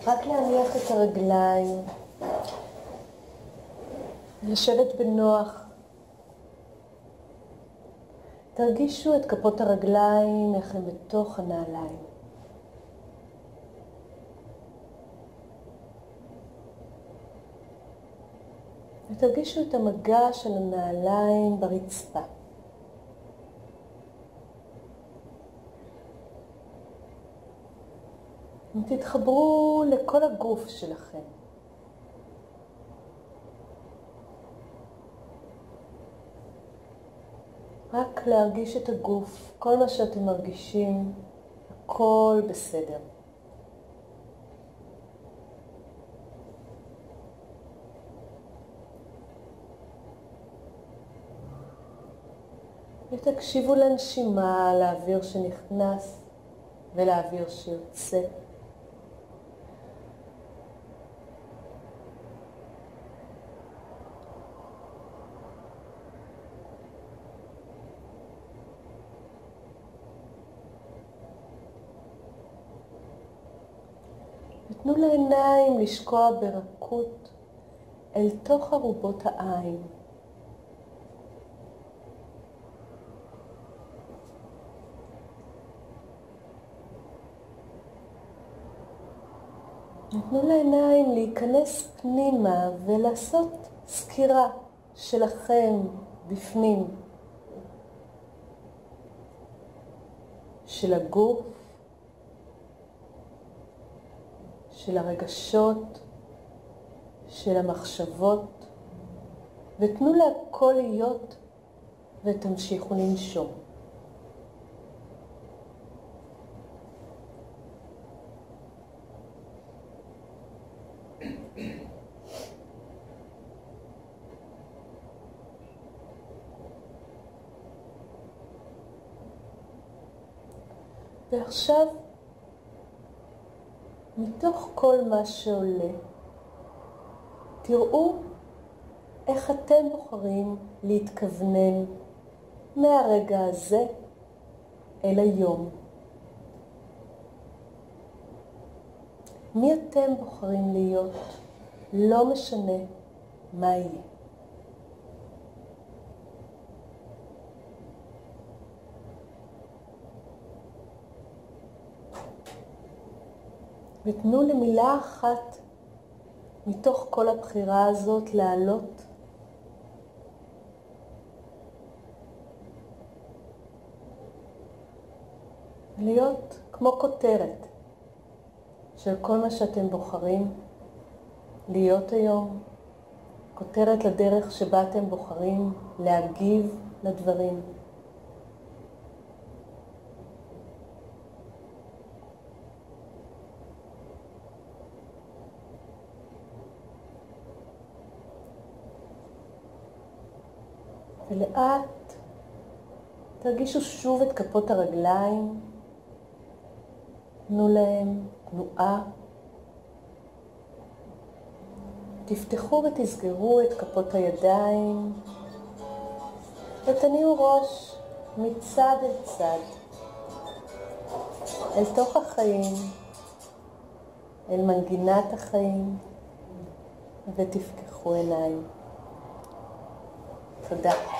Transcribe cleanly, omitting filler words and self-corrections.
רק להניח את הרגליים, לשבת בנוח. תרגישו את כפות הרגליים, איך הם בתוך הנעליים. ותרגישו את המגע של הנעליים ברצפה. ותתחברו לכל הגוף שלכם. רק להרגיש את הגוף, כל מה שאתם מרגישים, הכל בסדר. ותקשיבו לנשימה, לאוויר שנכנס ולאוויר שיוצא. ותנו לעיניים לשקוע ברכות אל תוך ארובות העין. ותנו לעיניים להיכנס פנימה ולעשות סקירה שלכם בפנים, של הגוף, של הרגשות, של המחשבות, ותנו להכל להיות ותמשיכו לנשום. ועכשיו, מתוך כל מה שעולה, תראו איך אתם בוחרים להתכוונן מהרגע הזה אל היום. מי אתם בוחרים להיות? לא משנה מה יהיה. ותנו למילה אחת מתוך כל הבחירה הזאת לעלות. להיות כמו כותרת של כל מה שאתם בוחרים להיות היום. כותרת לדרך שבה אתם בוחרים להגיב לדברים. ולאט תרגישו שוב את כפות הרגליים, תנו להם תנועה, תפתחו ותסגרו את כפות הידיים, ותניעו ראש מצד אל צד, אל תוך החיים, אל מנגינת החיים, ותפקחו עיניים. תודה.